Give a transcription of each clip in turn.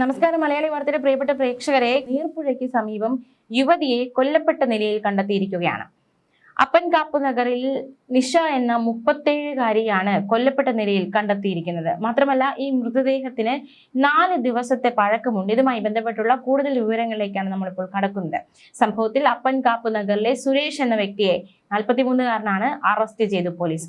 നമസ്കാരം. മലയാളി വാർത്തയുടെ പ്രിയപ്പെട്ട പ്രേക്ഷകരെ, നീർപ്പുഴയ്ക്ക് സമീപം യുവതിയെ കൊല്ലപ്പെട്ട നിലയിൽ കണ്ടെത്തിയിരിക്കുകയാണ്. അപ്പൻകാപ്പ് നഗറിൽ നിഷ എന്ന 37-കാരിയാണ് കൊല്ലപ്പെട്ട നിലയിൽ കണ്ടെത്തിയിരിക്കുന്നത്. മാത്രമല്ല, ഈ മൃതദേഹത്തിന് 4 ദിവസത്തെ പഴക്കമുണ്ട്. ഇതുമായി ബന്ധപ്പെട്ടുള്ള കൂടുതൽ വിവരങ്ങളിലേക്കാണ് നമ്മളിപ്പോൾ കടക്കുന്നത്. സംഭവത്തിൽ അപ്പൻകാപ്പ് നഗറിലെ സുരേഷ് എന്ന വ്യക്തിയെ 43-കാരനാണ് അറസ്റ്റ് ചെയ്തു പോലീസ്.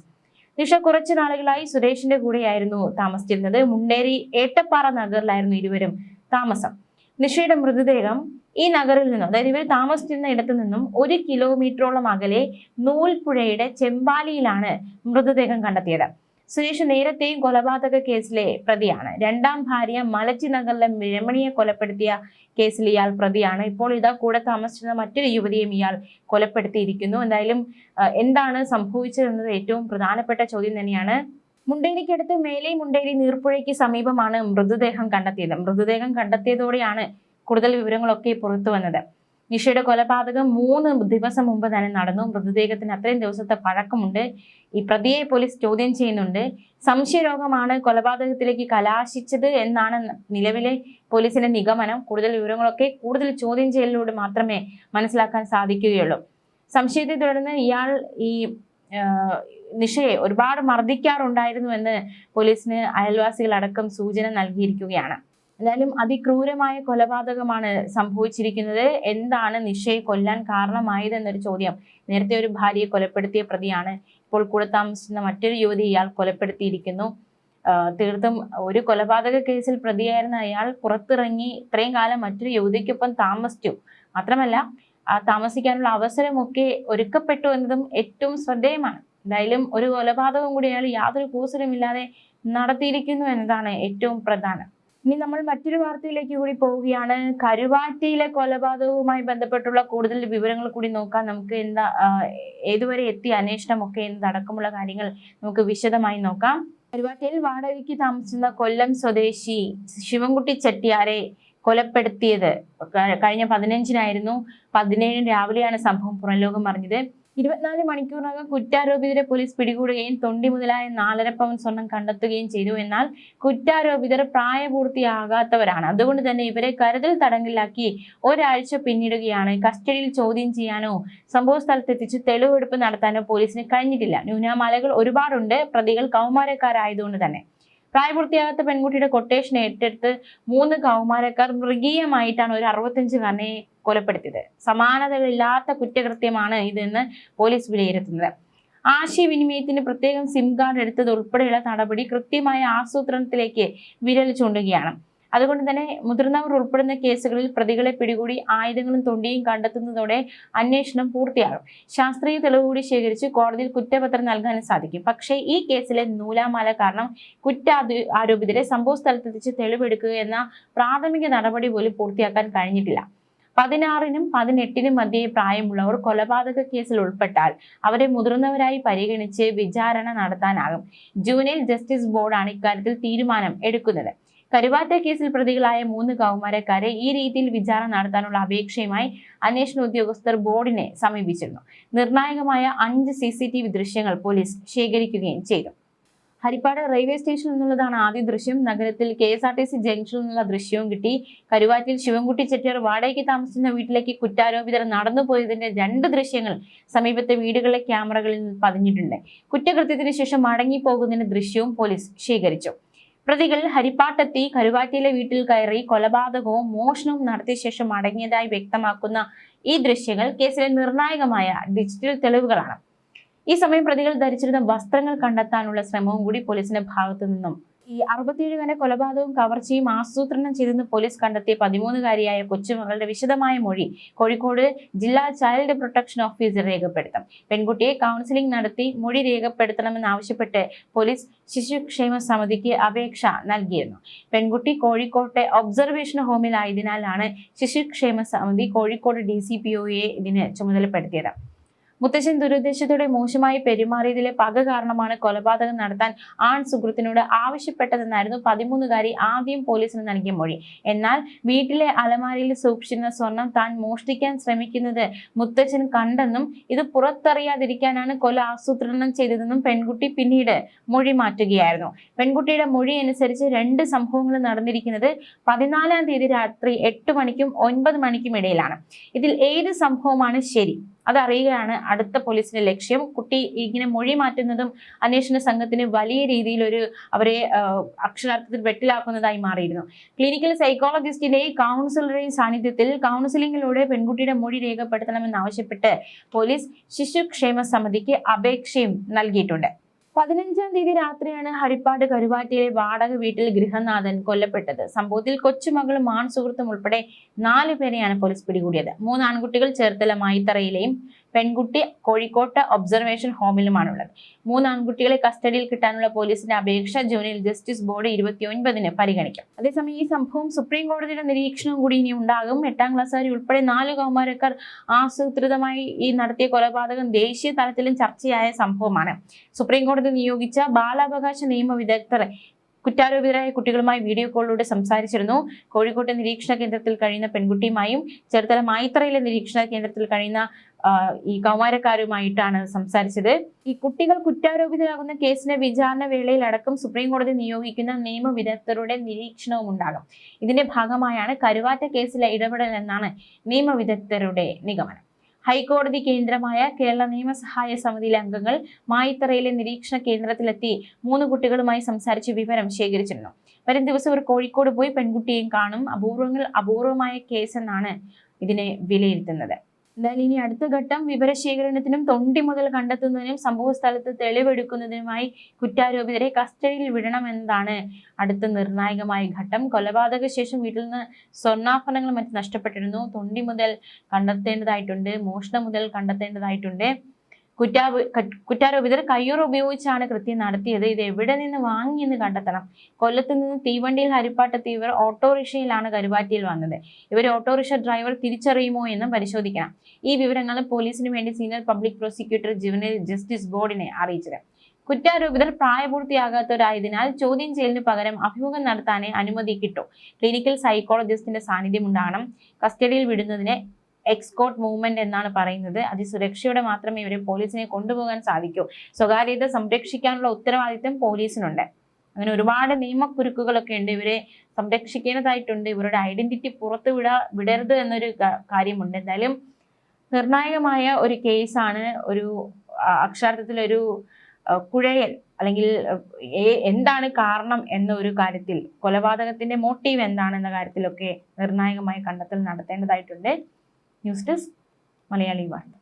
നിഷ കുറച്ചു നാളുകളായി സുരേഷിന്റെ കൂടെയായിരുന്നു താമസിച്ചിരുന്നത്. മുണ്ടേരി ഏട്ടപ്പാറ നഗറിലായിരുന്നു ഇരുവരും താമസം. നിഷയുടെ മൃതദേഹം ഈ നഗറിൽ നിന്നും, അതായത് ഇവർ താമസിച്ചിരുന്ന ഇടത്തു നിന്നും 1 കിലോമീറ്ററോളം അകലെ നൂൽപ്പുഴയുടെ ചെമ്പാലിയിലാണ് മൃതദേഹം കണ്ടെത്തിയത്. സുരേഷ് നേരത്തെയും കൊലപാതക കേസിലെ പ്രതിയാണ്. 2ാം ഭാര്യ മലച്ചി നഗറിലെ രമണിയെ കൊലപ്പെടുത്തിയ കേസിൽ ഇയാൾ പ്രതിയാണ്. ഇപ്പോൾ ഇതാ കൂടെ താമസിച്ചിരുന്ന മറ്റൊരു യുവതിയും ഇയാൾ കൊലപ്പെടുത്തിയിരിക്കുന്നു. എന്തായാലും എന്താണ് സംഭവിച്ചതെന്നത് ഏറ്റവും പ്രധാനപ്പെട്ട ചോദ്യം തന്നെയാണ്. മുണ്ടേരിക്കടുത്ത് മേലെ മുണ്ടേരി നീർപ്പുഴയ്ക്ക് സമീപമാണ് മൃതദേഹം കണ്ടെത്തിയത്. മൃതദേഹം കണ്ടെത്തിയതോടെയാണ് കൂടുതൽ വിവരങ്ങളൊക്കെ പുറത്തു വന്നത്. നിഷയുടെ കൊലപാതകം 3 ദിവസം മുമ്പ് തന്നെ നടന്നു. മൃതദേഹത്തിന് അത്രയും ദിവസത്തെ പഴക്കമുണ്ട്. ഈ പ്രതിയെ പോലീസ് ചോദ്യം ചെയ്യുന്നുണ്ട്. സംശയരോഗമാണ് കൊലപാതകത്തിലേക്ക് കലാശിച്ചത് എന്നാണ് നിലവിലെ പോലീസിന്റെ നിഗമനം. കൂടുതൽ വിവരങ്ങളൊക്കെ കൂടുതൽ ചോദ്യം ചെയ്യലിലൂടെ മാത്രമേ മനസ്സിലാക്കാൻ സാധിക്കുകയുള്ളൂ. സംശയത്തെ തുടർന്ന് ഇയാൾ ഈ നിഷയെ ഒരുപാട് മർദ്ദിക്കാറുണ്ടായിരുന്നു എന്ന് പോലീസിന് അയൽവാസികളടക്കം സൂചന നൽകിയിരിക്കുകയാണ്. എന്തായാലും അതിക്രൂരമായ കൊലപാതകമാണ് സംഭവിച്ചിരിക്കുന്നത്. എന്താണ് നിഷയെ കൊല്ലാൻ കാരണമായത് എന്നൊരു ചോദ്യം. നേരത്തെ ഒരു ഭാര്യയെ കൊലപ്പെടുത്തിയ പ്രതിയാണ്. ഇപ്പോൾ കൂടെ താമസിക്കുന്ന മറ്റൊരു യുവതി ഇയാൾ കൊലപ്പെടുത്തിയിരിക്കുന്നു. തീർത്തും ഒരു കൊലപാതക കേസിൽ പ്രതിയായിരുന്ന അയാൾ പുറത്തിറങ്ങി ഇത്രയും കാലം മറ്റൊരു യുവതിക്കൊപ്പം താമസിച്ചു. മാത്രമല്ല, താമസിക്കാനുള്ള അവസരമൊക്കെ ഒരുക്കപ്പെട്ടു എന്നതും ഏറ്റവും ശ്രദ്ധേയമാണ്. എന്തായാലും ഒരു കൊലപാതകം കൂടി അയാൾ യാതൊരു കൂസലുമില്ലാതെ നടത്തിയിരിക്കുന്നു എന്നതാണ് ഏറ്റവും പ്രധാനം. ഇനി നമ്മൾ മറ്റൊരു വാർത്തയിലേക്ക് കൂടി പോവുകയാണ്. കരുവാറ്റയിലെ കൊലപാതകവുമായി ബന്ധപ്പെട്ടുള്ള കൂടുതൽ വിവരങ്ങൾ കൂടി നോക്കാം. നമുക്ക് ഏതുവരെ എത്തിയ അന്വേഷണമൊക്കെ എന്നതടക്കമുള്ള കാര്യങ്ങൾ നമുക്ക് വിശദമായി നോക്കാം. കരുവാറ്റയിൽ വാടകയ്ക്ക് താമസിക്കുന്ന കൊല്ലം സ്വദേശി ശിവൻകുട്ടി ചെട്ടിയാരെ കൊലപ്പെടുത്തിയത് കഴിഞ്ഞ 15-നായിരുന്നു. 17 രാവിലെയാണ് സംഭവം പുറംലോകം അറിഞ്ഞത്. 24 മണിക്കൂറിനകം കുറ്റാരോപിതരെ പോലീസ് പിടികൂടുകയും തൊണ്ടി മുതലായ 4.5 പവൻ സ്വർണം കണ്ടെത്തുകയും ചെയ്തു. എന്നാൽ കുറ്റാരോപിതർ പ്രായപൂർത്തിയാകാത്തവരാണ്. അതുകൊണ്ട് തന്നെ ഇവരെ കരുതൽ തടങ്കലിലാക്കി ഒരാഴ്ച പിന്നിടുകയാണ്. കസ്റ്റഡിയിൽ ചോദ്യം ചെയ്യാനോ സംഭവ സ്ഥലത്തെത്തിച്ച് തെളിവെടുപ്പ് നടത്താനോ പോലീസിന് കഴിഞ്ഞിട്ടില്ല. ന്യൂനമലകൾ ഒരുപാടുണ്ട്. പ്രതികൾ കൗമാരക്കാരായതുകൊണ്ട് തന്നെ പ്രായപൂർത്തിയാകാത്ത പെൺകുട്ടിയുടെ കൊട്ടേഷൻ ഏറ്റെടുത്ത് 3 കൗമാരക്കാർ മൃഗീയമായിട്ടാണ് ഒരു 65-കാരനെ കൊലപ്പെടുത്തിയത്. സമാനതകളില്ലാത്ത കുറ്റകൃത്യമാണ് ഇതെന്ന് പോലീസ് വിലയിരുത്തുന്നത്. ആശയവിനിമയത്തിന് പ്രത്യേകം സിം കാർഡ് എടുത്തത് ഉൾപ്പെടെയുള്ള നടപടി കൃത്യമായ ആസൂത്രണത്തിലേക്ക് വിരൽ ചൂണ്ടുകയാണ്. അതുകൊണ്ട് തന്നെ മുതിർന്നവർ ഉൾപ്പെടുന്ന കേസുകളിൽ പ്രതികളെ പിടികൂടി ആയുധങ്ങളും തൊണ്ടിയും കണ്ടെത്തുന്നതോടെ അന്വേഷണം പൂർത്തിയാകും. ശാസ്ത്രീയ തെളിവ് കൂടി ശേഖരിച്ച് കോടതിയിൽ കുറ്റപത്രം നൽകാനും സാധിക്കും. പക്ഷേ ഈ കേസിലെ നൂലാമാല കാരണം ആരോപിതരെ സംഭവ സ്ഥലത്തെത്തിച്ച് തെളിവെടുക്കുക എന്ന പ്രാഥമിക നടപടി പോലും പൂർത്തിയാക്കാൻ കഴിഞ്ഞിട്ടില്ല. 16-നും 18-നും മധ്യേ പ്രായമുള്ളവർ കൊലപാതക കേസിൽ ഉൾപ്പെട്ടാൽ അവരെ മുതിർന്നവരായി പരിഗണിച്ച് വിചാരണ നടത്താനാകും. ജുവനൈൽ ജസ്റ്റിസ് ബോർഡാണ് ഇക്കാര്യത്തിൽ തീരുമാനം എടുക്കുന്നത്. കരുവാറ്റ കേസിൽ പ്രതികളായ 3 കൗമാരക്കാരെ ഈ രീതിയിൽ വിചാരണ നടത്താനുള്ള അപേക്ഷയുമായി അന്വേഷണ ഉദ്യോഗസ്ഥർ ബോർഡിനെ സമീപിച്ചിരുന്നു. നിർണായകമായ 5 CCTV ദൃശ്യങ്ങൾ പോലീസ് ശേഖരിക്കുകയും ചെയ്തു. ഹരിപ്പാട് റെയിൽവേ സ്റ്റേഷനിൽ നിന്നുള്ളതാണ് ആദ്യ ദൃശ്യം. നഗരത്തിൽ KSRTC ജംഗ്ഷനിൽ നിന്നുള്ള ദൃശ്യവും കിട്ടി. കരുവാറ്റിൽ ശിവൻകുട്ടി ചെട്ടിയാർ വാടകയ്ക്ക് താമസിക്കുന്ന വീട്ടിലേക്ക് കുറ്റാരോപിതർ നടന്നുപോയതിന്റെ 2 ദൃശ്യങ്ങൾ സമീപത്തെ വീടുകളിലെ ക്യാമറകളിൽ പതിഞ്ഞിട്ടുണ്ട്. കുറ്റകൃത്യത്തിന് ശേഷം മടങ്ങിപ്പോകുന്നതിന്റെ ദൃശ്യവും പോലീസ് ശേഖരിച്ചു. പ്രതികൾ ഹരിപ്പാട്ടെത്തി കരുവാറ്റയിലെ വീട്ടിൽ കയറി കൊലപാതകവും മോഷണവും നടത്തിയ ശേഷം മടങ്ങിയതായി വ്യക്തമാക്കുന്ന ഈ ദൃശ്യങ്ങൾ കേസിലെ നിർണായകമായ ഡിജിറ്റൽ തെളിവുകളാണ്. ഈ സമയം പ്രതികൾ ധരിച്ചിരുന്ന വസ്ത്രങ്ങൾ കണ്ടെത്താനുള്ള ശ്രമവും കൂടി പോലീസിന്റെ ഭാഗത്തു നിന്നും. ഈ 67-കാരന്റെ കൊലപാതകവും കവർച്ചയും ആസൂത്രണം ചെയ്തെന്ന് പോലീസ് കണ്ടെത്തിയ 13-കാരിയായ കൊച്ചുമകളുടെ വിശദമായ മൊഴി കോഴിക്കോട് ജില്ലാ ചൈൽഡ് പ്രൊട്ടക്ഷൻ ഓഫീസർ രേഖപ്പെടുത്തും. പെൺകുട്ടിയെ കൗൺസിലിംഗ് നടത്തി മൊഴി രേഖപ്പെടുത്തണമെന്നാവശ്യപ്പെട്ട് പോലീസ് ശിശുക്ഷേമ സമിതിക്ക് അപേക്ഷ നൽകിയിരുന്നു. പെൺകുട്ടി കോഴിക്കോട്ടെ ഒബ്സർവേഷൻ ഹോമിലായതിനാലാണ് ശിശുക്ഷേമ സമിതി കോഴിക്കോട് DCPOയെ ഇതിന് ചുമതലപ്പെടുത്തിയത്. മുത്തശ്ശൻ ദുരുദ്ദേശത്തോടെ മോശമായി പെരുമാറിയതിലെ പക കാരണമാണ് കൊലപാതകം നടത്താൻ ആൺ സുഹൃത്തിനോട് ആവശ്യപ്പെട്ടതെന്നായിരുന്നു 13-കാരി ആദ്യം പോലീസിന് നൽകിയ മൊഴി. എന്നാൽ വീട്ടിലെ അലമാരയിൽ സൂക്ഷിച്ചിരുന്ന സ്വർണം താൻ മോഷ്ടിക്കാൻ ശ്രമിക്കുന്നത് മുത്തച്ഛൻ കണ്ടെന്നും ഇത് പുറത്തറിയാതിരിക്കാനാണ് കൊല ആസൂത്രണം ചെയ്തതെന്നും പെൺകുട്ടി പിന്നീട് മൊഴി മാറ്റുകയായിരുന്നു. പെൺകുട്ടിയുടെ മൊഴി അനുസരിച്ച് 2 സംഭവങ്ങൾ നടന്നിരിക്കുന്നത് 14-ാം തീയതി രാത്രി 8 മണിക്കും 9 മണിക്കും ഇടയിലാണ്. ഇതിൽ ഏത് സംഭവമാണ് ശരി അതറിയുകയാണ് അടുത്ത പോലീസിന്റെ ലക്ഷ്യം. കുട്ടി ഇങ്ങനെ മൊഴി മാറ്റുന്നതും അന്വേഷണ സംഘത്തിന് വലിയ രീതിയിൽ അവരെ അക്ഷരാർത്ഥത്തിൽ വെട്ടിലാക്കുന്നതായി മാറിയിരുന്നു. ക്ലിനിക്കൽ സൈക്കോളജിസ്റ്റിന്റെയും കൗൺസിലറുടെയും സാന്നിധ്യത്തിൽ കൗൺസിലിംഗിലൂടെ പെൺകുട്ടിയുടെ മൊഴി രേഖപ്പെടുത്തണമെന്നാവശ്യപ്പെട്ട് പോലീസ് ശിശുക്ഷേമ സമിതിക്ക് അപേക്ഷയും നൽകിയിട്ടുണ്ട്. 15-ാം തീയതി രാത്രിയാണ് ഹരിപ്പാട് കരുവാറ്റയിലെ വാടക വീട്ടിൽ ഗൃഹനാഥൻ കൊല്ലപ്പെട്ടത്. സംഭവത്തിൽ കൊച്ചുമകളും ആൺ സുഹൃത്തും ഉൾപ്പെടെ 4 പേരെയാണ് പോലീസ് പിടികൂടിയത്. 3 ആൺകുട്ടികൾ ചേർത്തല മൈത്തറയിലെയും പെൺകുട്ടി കോഴിക്കോട്ട് ഒബ്സർവേഷൻ ഹോമിലുമാണുള്ളത്. 3 ആൺകുട്ടികളെ കസ്റ്റഡിയിൽ കിട്ടാനുള്ള പോലീസിന്റെ അപേക്ഷ ജുവനൈൽ ജസ്റ്റിസ് ബോർഡ് 29-ന് പരിഗണിക്കും. അതേസമയം ഈ സംഭവം സുപ്രീം കോടതിയുടെ നിരീക്ഷണം കൂടി ഇനി ഉണ്ടാകും. 8-ാം ക്ലാസ്സുകാരി ഉൾപ്പെടെ 4 കൗമാരക്കാർ ആസൂത്രിതമായി ഈ നടത്തിയ കൊലപാതകം ദേശീയ തലത്തിലും ചർച്ചയായ സംഭവമാണ്. സുപ്രീം കോടതി നിയോഗിച്ച ബാലാവകാശ നിയമ വിദഗ്ധർ കുറ്റാരോപിതരായ കുട്ടികളുമായി വീഡിയോ കോളിലൂടെ സംസാരിച്ചിരുന്നു. കോഴിക്കോട്ടെ നിരീക്ഷണ കേന്ദ്രത്തിൽ കഴിയുന്ന പെൺകുട്ടിയുമായും ചേർത്തല മൈത്തറയിലെ നിരീക്ഷണ കേന്ദ്രത്തിൽ കഴിയുന്ന ഈ കൗമാരക്കാരുമായിട്ടാണ് സംസാരിച്ചത്. ഈ കുട്ടികൾ കുറ്റാരോപിതരാകുന്ന കേസിന്റെ വിചാരണ വേളയിൽ അടക്കം സുപ്രീം കോടതി നിയോഗിക്കുന്ന നിയമ വിദഗ്ധരുടെ നിരീക്ഷണവും ഉണ്ടാകും. ഇതിന്റെ ഭാഗമായാണ് കരുവാറ്റ കേസിലെ ഇടപെടൽ എന്നാണ് നിയമ വിദഗ്ധരുടെ നിഗമനം. ഹൈക്കോടതി കേന്ദ്രമായ കേരള നിയമസഹായ സമിതിയിലെ അംഗങ്ങൾ മായിത്തറയിലെ നിരീക്ഷണ കേന്ദ്രത്തിലെത്തി 3 കുട്ടികളുമായി സംസാരിച്ച് വിവരം ശേഖരിച്ചിരുന്നു. വരും ദിവസം ഇവർ കോഴിക്കോട് പോയി പെൺകുട്ടിയെയും കാണും. അപൂർവമായ കേസെന്നാണ് ഇതിനെ വിലയിരുത്തുന്നത്. എന്തായാലും ഇനി അടുത്ത ഘട്ടം വിവരശേഖരണത്തിനും തൊണ്ടി മുതൽ കണ്ടെത്തുന്നതിനും സംഭവ സ്ഥലത്ത് തെളിവെടുക്കുന്നതിനുമായി കുറ്റാരോപിതരെ കസ്റ്റഡിയിൽ വിടണമെന്നതാണ് അടുത്ത നിർണായകമായ ഘട്ടം. കൊലപാതക ശേഷം വീട്ടിൽ നിന്ന് സ്വർണ്ണാഭരണങ്ങൾ മറ്റും നഷ്ടപ്പെട്ടിരുന്നു. തൊണ്ടി മുതൽ കണ്ടെത്തേണ്ടതായിട്ടുണ്ട്, മോഷണം മുതൽ കണ്ടെത്തേണ്ടതായിട്ടുണ്ട്. കുറ്റാരോപിതർ കയ്യൂർ ഉപയോഗിച്ചാണ് കൃത്യം നടത്തിയത്. ഇത് എവിടെ നിന്ന് വാങ്ങിയെന്ന് കണ്ടെത്തണം. കൊല്ലത്ത് നിന്ന് തീവണ്ടിയിൽ ഹരിപ്പാട്ടെത്തി ഇവർ ഓട്ടോറിക്ഷയിലാണ് കരുവാറ്റയിൽ വന്നത്. ഇവർ ഓട്ടോറിക്ഷ ഡ്രൈവർ തിരിച്ചറിയുമോ എന്നും പരിശോധിക്കണം. ഈ വിവരങ്ങൾ പോലീസിന് വേണ്ടി senior public prosecutor juvenile justice ബോർഡിനെ അറിയിച്ചത്. കുറ്റാരോപിതർ പ്രായപൂർത്തിയാകാത്തവരായതിനാൽ ചോദ്യം ചെയ്യലിന് പകരം അഭിമുഖം നടത്താനേ അനുമതി കിട്ടൂ. ക്ലിനിക്കൽ സൈക്കോളജിസ്റ്റിന്റെ സാന്നിധ്യം ഉണ്ടാകണം. കസ്റ്റഡിയിൽ വിടുന്നതിന് എക്സ്കോർട്ട് മൂവ്മെന്റ് എന്നാണ് പറയുന്നത്. അതിസുരക്ഷയോടെ മാത്രമേ ഇവരെ പോലീസിനെ കൊണ്ടുപോകാൻ സാധിക്കൂ. സ്വകാര്യത സംരക്ഷിക്കാനുള്ള ഉത്തരവാദിത്തം പോലീസിനുണ്ട്. അങ്ങനെ ഒരുപാട് നിയമക്കുരുക്കുകളൊക്കെ ഉണ്ട്. ഇവരെ സംരക്ഷിക്കേണ്ടതായിട്ടുണ്ട്. ഇവരുടെ ഐഡന്റിറ്റി വിടരുത് എന്നൊരു കാര്യമുണ്ട്. എന്തായാലും നിർണായകമായ ഒരു കേസാണ്. ഒരു അക്ഷരാർത്ഥത്തിൽ ഒരു കുഴയൽ അല്ലെങ്കിൽ എന്താണ് കാരണം എന്ന ഒരു കാര്യത്തിൽ, കൊലപാതകത്തിന്റെ മോട്ടീവ് എന്താണെന്ന കാര്യത്തിലൊക്കെ നിർണായകമായ കണ്ടെത്തൽ നടത്തേണ്ടതായിട്ടുണ്ട്. ന്യൂസ് ഡെസ്ക് മലയാളി വാർത്ത.